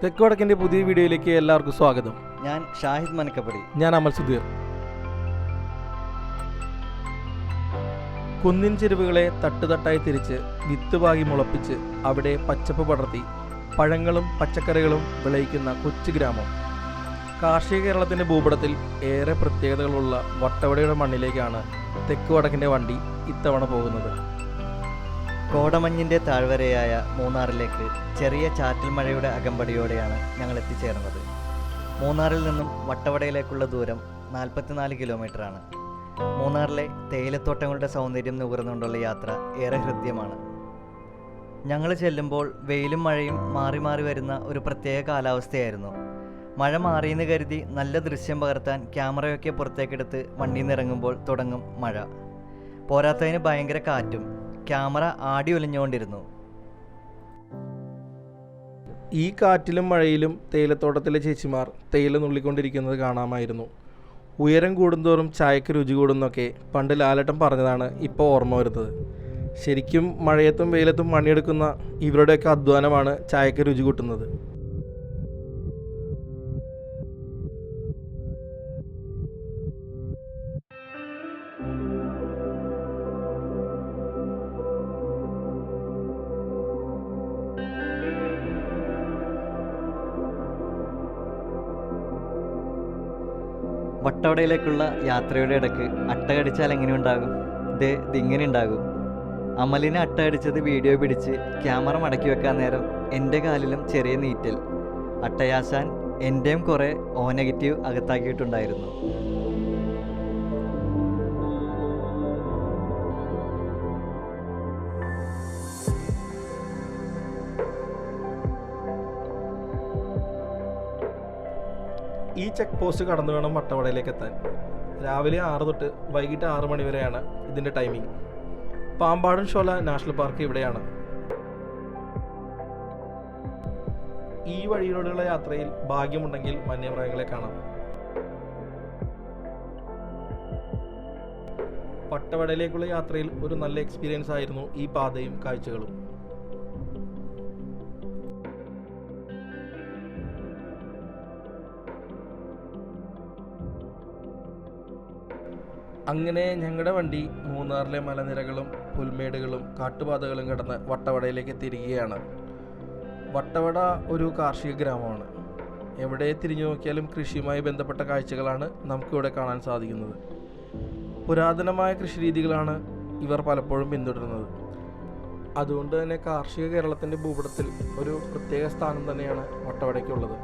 തെക്ക് വടക്കിൻ്റെ പുതിയ വീഡിയോയിലേക്ക് എല്ലാവർക്കും സ്വാഗതം. ഞാൻ ഷാഹിദ് മനക്കപ്പടി. ഞാൻ അമൽ സുധീർ. കുന്നിൻ ചെരുവുകളെ തട്ടുതട്ടായി തിരിച്ച് വിത്ത് പാകി മുളപ്പിച്ച് അവിടെ പച്ചപ്പ് പടർത്തി പഴങ്ങളും പച്ചക്കറികളും വിളയിക്കുന്ന കൊച്ചു ഗ്രാമം. കാർഷിക കേരളത്തിൻ്റെ ഭൂപടത്തിൽ ഏറെ പ്രത്യേകതകളുള്ള വട്ടവടയുടെ മണ്ണിലേക്കാണ് തെക്ക് വടക്കിൻ്റെ വണ്ടി ഇത്തവണ പോകുന്നത്. കോടമഞ്ഞിൻ്റെ താഴ്വരയായ മൂന്നാറിലേക്ക് ചെറിയ ചാറ്റൽ മഴയുടെ അകമ്പടിയോടെയാണ് ഞങ്ങൾ എത്തിച്ചേർന്നത്. മൂന്നാറിൽ നിന്നും വട്ടവടയിലേക്കുള്ള ദൂരം 44 കിലോമീറ്ററാണ്. മൂന്നാറിലെ തേയിലത്തോട്ടങ്ങളുടെ സൗന്ദര്യം നുകർന്നുകൊണ്ടുള്ള യാത്ര ഏറെ ഹൃദ്യമാണ്. ഞങ്ങൾ ചെല്ലുമ്പോൾ വെയിലും മഴയും മാറി മാറി വരുന്ന ഒരു പ്രത്യേക കാലാവസ്ഥയായിരുന്നു. മഴ മാറിയെന്ന് കരുതി നല്ല ദൃശ്യം പകർത്താൻ ക്യാമറയൊക്കെ പുറത്തേക്കെടുത്ത് വണ്ടിയിൽ നിന്ന് ഇറങ്ങുമ്പോൾ തുടങ്ങും മഴ. പോരാത്തതിന് ഭയങ്കര കാറ്റും. ക്യാമറ ആടി ഒലിഞ്ഞുകൊണ്ടിരുന്നു. ഈ കാറ്റിലും മഴയിലും തേയിലത്തോട്ടത്തിലെ ചേച്ചിമാർ തേയില നുള്ളിക്കൊണ്ടിരിക്കുന്നത് കാണാമായിരുന്നു. ഉയരം കൂടുന്തോറും ചായക്ക് രുചി കൂടുന്നൊക്കെ പണ്ട് ലാലേട്ടൻ പറഞ്ഞതാണ് ഇപ്പോൾ ഓർമ്മ വരുന്നത്. ശരിക്കും മഴയത്തും വെയിലത്തും പണിയെടുക്കുന്ന ഇവരുടെയൊക്കെ അധ്വാനമാണ് ചായക്ക് രുചി കൂട്ടുന്നത്. വട്ടവടയിലേക്കുള്ള യാത്രയുടെ ഇടയ്ക്ക് അട്ട കടിച്ചാൽ എങ്ങനെ ഉണ്ടാകും? ഇതിങ്ങനെ ഉണ്ടാകും. അമലിനെ അട്ട കടിച്ചത് വീഡിയോ പിടിച്ച് ക്യാമറ മടക്കി വെക്കാൻ നേരം എൻ്റെ കാലിലും ചെറിയ നീറ്റൽ. അട്ടയാശാൻ എൻ്റെയും കുറേ ഓ നെഗറ്റീവ് അകത്താക്കിയിട്ടുണ്ടായിരുന്നു. ഈ ചെക്ക് പോസ്റ്റ് കടന്നു വേണം വട്ടവടയിലേക്ക് എത്താൻ. രാവിലെ 6 തൊട്ട് വൈകിട്ട് 6 മണി വരെയാണ് ഇതിൻ്റെ ടൈമിംഗ്. പാമ്പാടും ഷോല നാഷണൽ പാർക്ക് ഇവിടെയാണ്. ഈ വഴിയിലൂടെയുള്ള യാത്രയിൽ ഭാഗ്യമുണ്ടെങ്കിൽ വന്യമൃഗങ്ങളെ കാണാം. വട്ടവടയിലേക്കുള്ള യാത്രയിൽ ഒരു നല്ല എക്സ്പീരിയൻസ് ആയിരുന്നു ഈ പാതയും കാഴ്ചകളും. അങ്ങനെ ഞങ്ങളുടെ വണ്ടി മൂന്നാറിലെ മലനിരകളും പുൽമേടുകളും കാട്ടുപാതകളും കടന്ന് വട്ടവടയിലേക്ക് എത്തിയിരിക്കുകയാണ്. വട്ടവട ഒരു കാർഷിക ഗ്രാമമാണ്. എവിടെ തിരിഞ്ഞു നോക്കിയാലും കൃഷിയുമായി ബന്ധപ്പെട്ട കാഴ്ചകളാണ് നമുക്കിവിടെ കാണാൻ സാധിക്കുന്നത്. പുരാതനമായ കൃഷിരീതികളാണ് ഇവർ പലപ്പോഴും പിന്തുടരുന്നത്. അതുകൊണ്ട് തന്നെ കാർഷിക കേരളത്തിൻ്റെ ഭൂപടത്തിൽ ഒരു പ്രത്യേക സ്ഥാനം തന്നെയാണ് വട്ടവടയ്ക്കുള്ളത്.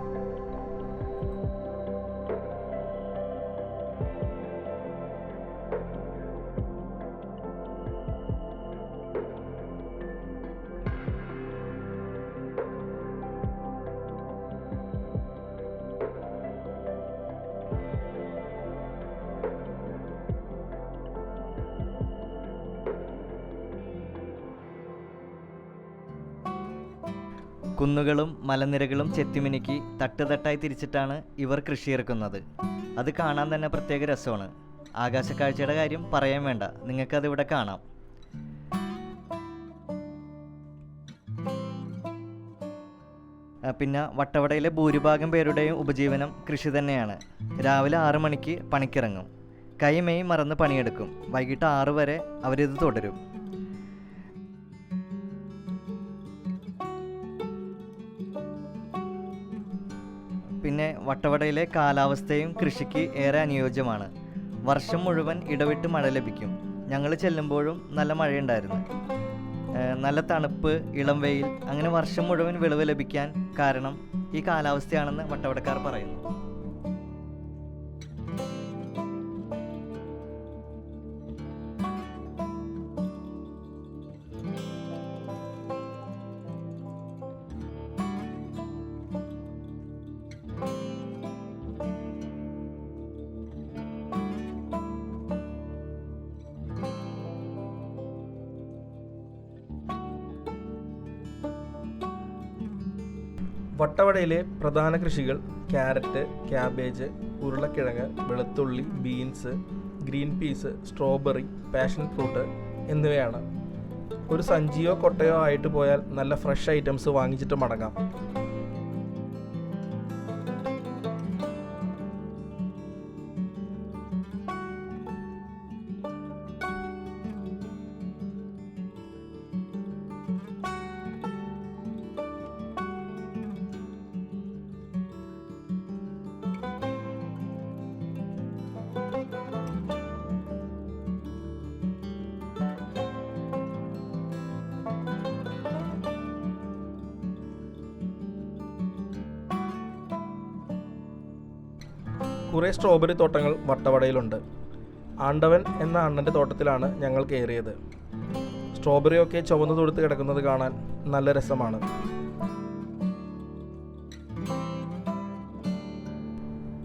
കുന്നുകളും മലനിരകളും ചെത്തിമിനുക്കി തട്ടുതട്ടായി തിരിച്ചിട്ടാണ് ഇവർ കൃഷി ഇറക്കുന്നത്. അത് കാണാൻ തന്നെ പ്രത്യേക രസമാണ്. ആകാശക്കാഴ്ചയുടെ കാര്യം പറയാൻ വേണ്ട, നിങ്ങൾക്കത് ഇവിടെ കാണാം. പിന്നെ വട്ടവടയിലെ ഭൂരിഭാഗം പേരുടെയും ഉപജീവനം കൃഷി തന്നെയാണ്. രാവിലെ 6 മണിക്ക് പണിക്കിറങ്ങും. കൈ മെയ് മറന്ന് പണിയെടുക്കും. വൈകിട്ട് 6 വരെ അവരിത് തുടരും. പിന്നെ വട്ടവടയിലെ കാലാവസ്ഥയും കൃഷിക്ക് ഏറെ അനുയോജ്യമാണ്. വർഷം മുഴുവൻ ഇടവിട്ട് മഴ ലഭിക്കും. ഞങ്ങൾ ചെല്ലുമ്പോഴും നല്ല മഴയുണ്ടായിരുന്നു. നല്ല തണുപ്പ്, ഇളം വെയിൽ, അങ്ങനെ വർഷം മുഴുവൻ വിളവ് ലഭിക്കാൻ കാരണം ഈ കാലാവസ്ഥയാണെന്ന് വട്ടവടക്കാർ പറയുന്നു. വട്ടവടയിലെ പ്രധാന കൃഷികൾ ക്യാരറ്റ്, ക്യാബേജ്, ഉരുളക്കിഴങ്ങ്, വെളുത്തുള്ളി, beans, green peas, strawberry, passion fruit എന്നിവയാണ്. ഒരു സഞ്ചിയോ കൊട്ടയോ ആയിട്ട് പോയാൽ നല്ല ഫ്രഷ് ഐറ്റംസ് വാങ്ങിച്ചിട്ട് മടങ്ങാം. കുറേ സ്ട്രോബെറി തോട്ടങ്ങൾ വട്ടവടയിലുണ്ട്. ആണ്ടവൻ എന്ന അണ്ണൻ്റെ തോട്ടത്തിലാണ് ഞങ്ങൾ കയറിയത്. സ്ട്രോബെറിയൊക്കെ ചുവന്നു തൊടുത്ത് കിടക്കുന്നത് കാണാൻ നല്ല രസമാണ്.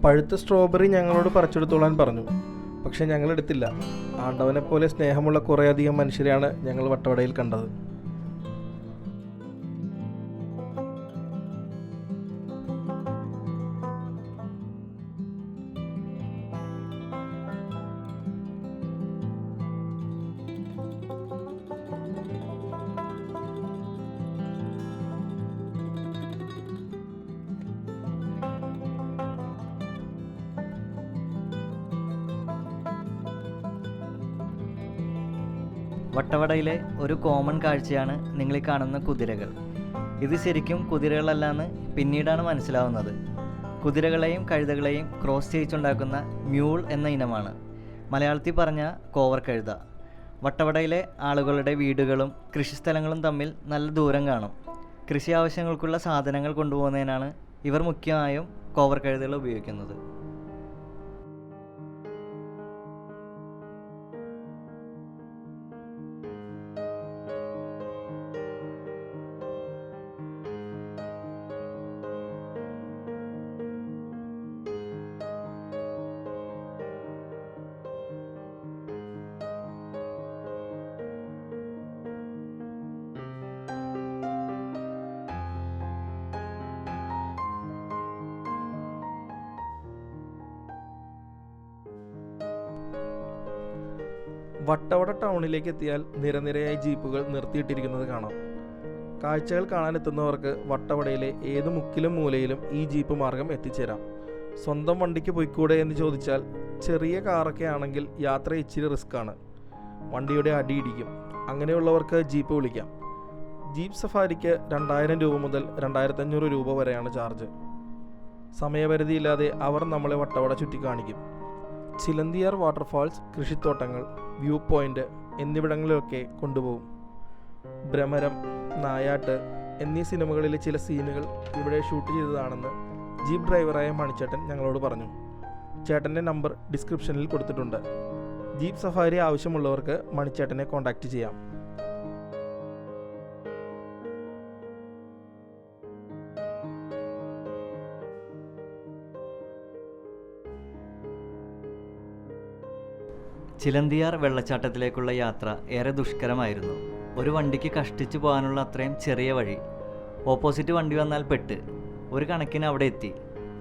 പഴുത്ത സ്ട്രോബെറി ഞങ്ങളോട് പറിച്ചെടുത്തോളാൻ പറഞ്ഞു. പക്ഷെ ഞങ്ങൾ എടുത്തില്ല. ആണ്ടവനെപ്പോലെ സ്നേഹമുള്ള കുറേയധികം മനുഷ്യരെയാണ് ഞങ്ങൾ വട്ടവടയിൽ കണ്ടത്. വട്ടവടയിലെ ഒരു കോമൺ കാഴ്ചയാണ് നിങ്ങൾ ഈ കാണുന്ന കുതിരകൾ. ഇത് ശരിക്കും കുതിരകളല്ലാന്ന് പിന്നീടാണ് മനസ്സിലാവുന്നത്. കുതിരകളെയും കഴുതകളെയും ക്രോസ് ചെയ്യിച്ചുണ്ടാക്കുന്ന മ്യൂൾ എന്ന ഇനമാണ്. മലയാളത്തിൽ പറഞ്ഞ കോവർ കഴുത. വട്ടവടയിലെ ആളുകളുടെ വീടുകളും കൃഷിസ്ഥലങ്ങളും തമ്മിൽ നല്ല ദൂരം കാണും. കൃഷി ആവശ്യങ്ങൾക്കുള്ള സാധനങ്ങൾ കൊണ്ടുപോകുന്നതിനാണ് ഇവർ മുഖ്യമായും കോവർ കഴുതകൾ ഉപയോഗിക്കുന്നത്. വട്ടവട ടൗണിലേക്ക് എത്തിയാൽ നിരനിരയായി ജീപ്പുകൾ നിർത്തിയിട്ടിരിക്കുന്നത് കാണാം. കാഴ്ചകൾ കാണാനെത്തുന്നവർക്ക് വട്ടവടയിലെ ഏത് മുക്കിലും മൂലയിലും ഈ ജീപ്പ് മാർഗം എത്തിച്ചേരാം. സ്വന്തം വണ്ടിക്ക് പോയിക്കൂടെ എന്ന് ചോദിച്ചാൽ ചെറിയ കാറൊക്കെ ആണെങ്കിൽ യാത്ര ഇച്ചിരി റിസ്ക്കാണ്. വണ്ടിയുടെ അടിയിടിക്കും. അങ്ങനെയുള്ളവർക്ക് ജീപ്പ് വിളിക്കാം. ജീപ്പ് സഫാരിക്ക് 2000 രൂപ മുതൽ 2500 രൂപ വരെയാണ് ചാർജ്. സമയപരിധിയില്ലാതെ അവർ നമ്മളെ വട്ടവട ചുറ്റിക്കാണിക്കും. ചിലന്തിയാർ വാട്ടർഫാൾസ്, കൃഷിത്തോട്ടങ്ങൾ, വ്യൂ പോയിൻ്റ് എന്നിവിടങ്ങളിലൊക്കെ കൊണ്ടുപോകും. ഭ്രമരം, നായാട്ട് എന്നീ സിനിമകളിലെ ചില സീനുകൾ ഇവിടെ ഷൂട്ട് ചെയ്തതാണെന്ന് ജീപ്പ് ഡ്രൈവറായ മണിച്ചേട്ടൻ ഞങ്ങളോട് പറഞ്ഞു. ചേട്ടൻ്റെ നമ്പർ ഡിസ്ക്രിപ്ഷനിൽ കൊടുത്തിട്ടുണ്ട്. ജീപ്പ് സഫാരി ആവശ്യമുള്ളവർക്ക് മണിച്ചേട്ടനെ കോൺടാക്റ്റ് ചെയ്യാം. ചിലന്തിയാർ വെള്ളച്ചാട്ടത്തിലേക്കുള്ള യാത്ര ഏറെ ദുഷ്കരമായിരുന്നു. ഒരു വണ്ടിക്ക് കഷ്ടിച്ചു പോകാനുള്ള അത്രയും ചെറിയ വഴി. ഓപ്പോസിറ്റ് വണ്ടി വന്നാൽ പെട്ട്. ഒരു കണക്കിന് അവിടെ എത്തി.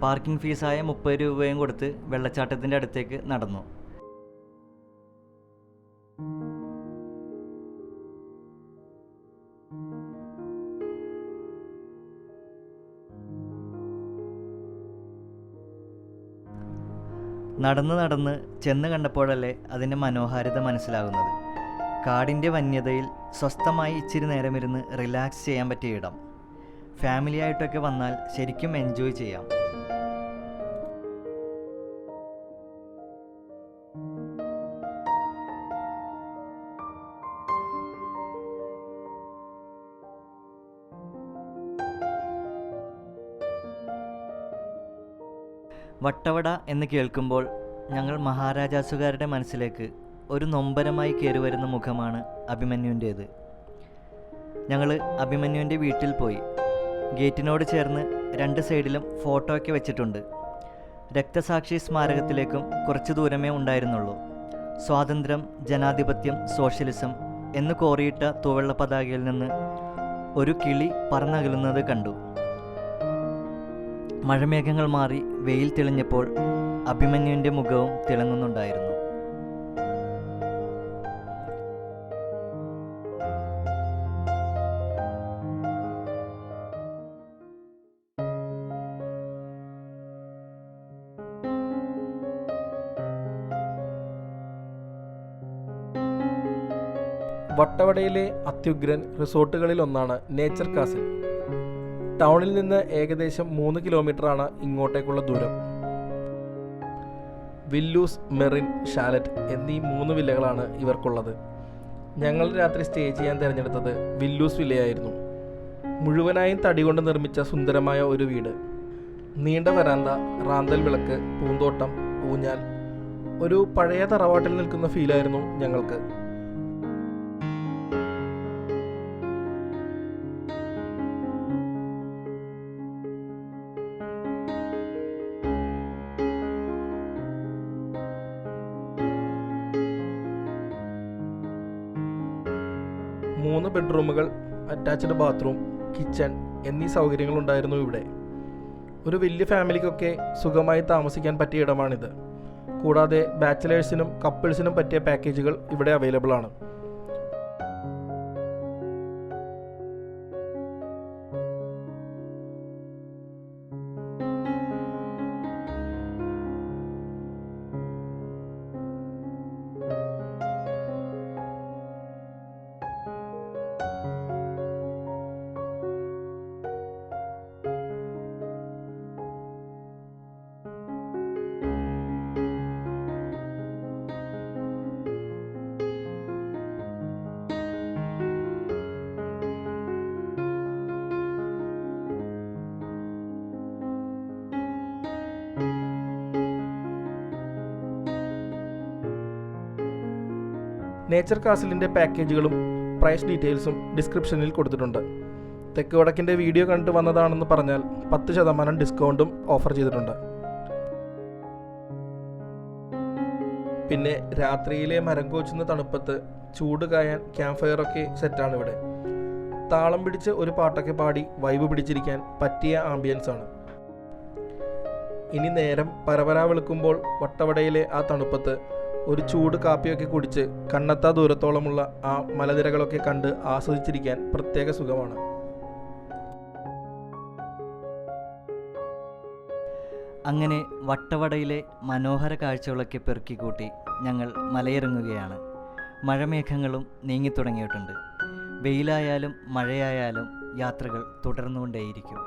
പാർക്കിംഗ് ഫീസായ 30 രൂപയും കൊടുത്ത് വെള്ളച്ചാട്ടത്തിൻ്റെ അടുത്തേക്ക് നടന്നു. നടന്ന് ചെന്ന് കണ്ടപ്പോഴല്ലേ അതിൻ്റെ മനോഹാരിത മനസ്സിലാകുന്നത്. കാടിൻ്റെ വന്യതയിൽ സ്വസ്ഥമായി ഇച്ചിരി നേരമിരുന്ന് റിലാക്സ് ചെയ്യാൻ പറ്റിയ ഇടം. ഫാമിലി ആയിട്ടൊക്കെ വന്നാൽ ശരിക്കും എൻജോയ് ചെയ്യാം. വട്ടവട എന്ന് കേൾക്കുമ്പോൾ ഞങ്ങൾ മഹാരാജാസുകാരുടെ മനസ്സിലേക്ക് ഒരു നൊമ്പരമായി കയറി വരുന്ന മുഖമാണ് അഭിമന്യുവിൻ്റേത്. ഞങ്ങൾ അഭിമന്യുവിൻ്റെ വീട്ടിൽ പോയി. ഗേറ്റിനോട് ചേർന്ന് 2 സൈഡിലും ഫോട്ടോ ഒക്കെ വെച്ചിട്ടുണ്ട്. രക്തസാക്ഷി സ്മാരകത്തിലേക്കും കുറച്ച് ദൂരമേ ഉണ്ടായിരുന്നുള്ളൂ. സ്വാതന്ത്ര്യം, ജനാധിപത്യം, സോഷ്യലിസം എന്ന് കോറിയിട്ട തൂവെള്ള പതാകയിൽ നിന്ന് ഒരു കിളി പറന്നകലുന്നത് കണ്ടു. മഴമേഘങ്ങൾ മാറി വെയിൽ തെളിഞ്ഞപ്പോൾ അഭിമന്യുവിൻ്റെ മുഖവും തിളങ്ങുന്നുണ്ടായിരുന്നു. വട്ടവടയിലെ അത്യുഗ്രൻ റിസോർട്ടുകളിൽ ഒന്നാണ് നേച്ചർ കാസിൽ. ടൗണിൽ നിന്ന് ഏകദേശം 3 കിലോമീറ്ററാണ് ഇങ്ങോട്ടേക്കുള്ള ദൂരം. വില്ലൂസ്, മെറിൻ, ഷാലറ്റ് എന്നീ 3 വില്ലകളാണ് ഇവർക്കുള്ളത്. ഞങ്ങൾ രാത്രി സ്റ്റേ ചെയ്യാൻ തിരഞ്ഞെടുത്തത് വില്ലൂസ് വില്ലയായിരുന്നു. മുഴുവനായും തടി കൊണ്ട് നിർമ്മിച്ച സുന്ദരമായ ഒരു വീട്. നീണ്ട വരാന്ത, റാന്തൽ വിളക്ക്, പൂന്തോട്ടം, ഊഞ്ഞാൽ. ഒരു പഴയ തറവാട്ടിൽ നിൽക്കുന്ന ഫീലായിരുന്നു ഞങ്ങൾക്ക്. മൂന്ന് ബെഡ്റൂമുകൾ, അറ്റാച്ച്ഡ് ബാത്റൂം, കിച്ചൺ എന്നീ സൗകര്യങ്ങളുണ്ടായിരുന്നു ഇവിടെ. ഒരു വലിയ ഫാമിലിക്കൊക്കെ സുഖമായി താമസിക്കാൻ പറ്റിയ ഇടമാണിത്. കൂടാതെ ബാച്ചിലേഴ്സിനും കപ്പിൾസിനും പറ്റിയ പാക്കേജുകൾ ഇവിടെ അവൈലബിൾ ആണ്. നേച്ചർ കാസിലിൻ്റെ പാക്കേജുകളും പ്രൈസ് ഡീറ്റെയിൽസും ഡിസ്ക്രിപ്ഷനിൽ കൊടുത്തിട്ടുണ്ട്. തെക്ക് വടക്കിൻ്റെ വീഡിയോ കണ്ടിട്ട് വന്നതാണെന്ന് പറഞ്ഞാൽ 10% ഡിസ്കൗണ്ടും ഓഫർ ചെയ്തിട്ടുണ്ട്. പിന്നെ രാത്രിയിലെ മരം കോച്ചുന്ന തണുപ്പത്ത് ചൂട് കായാൻ ക്യാമ്പ് ഫയറൊക്കെ സെറ്റാണ് ഇവിടെ. താളം പിടിച്ച് ഒരു പാട്ടൊക്കെ പാടി വൈബ് പിടിച്ചിരിക്കാൻ പറ്റിയ ആംബിയൻസ് ആണ്. ഇനി നേരം പരപരാ വെളുക്കുമ്പോൾ വട്ടവടയിലെ ആ തണുപ്പത്ത് ഒരു ചൂട് കാപ്പിയൊക്കെ കുടിച്ച് കണ്ണെത്താ ദൂരത്തോളമുള്ള ആ മലനിരകളൊക്കെ കണ്ട് ആസ്വദിച്ചിരിക്കാൻ പ്രത്യേക സുഖമാണ്. അങ്ങനെ വട്ടവടയിലെ മനോഹര കാഴ്ചകളൊക്കെ പെറുക്കിക്കൂട്ടി ഞങ്ങൾ മലയിറങ്ങുകയാണ്. മഴമേഘങ്ങളും നീങ്ങിത്തുടങ്ങിയിട്ടുണ്ട്. വെയിലായാലും മഴയായാലും യാത്രകൾ തുടർന്നുകൊണ്ടേയിരിക്കും.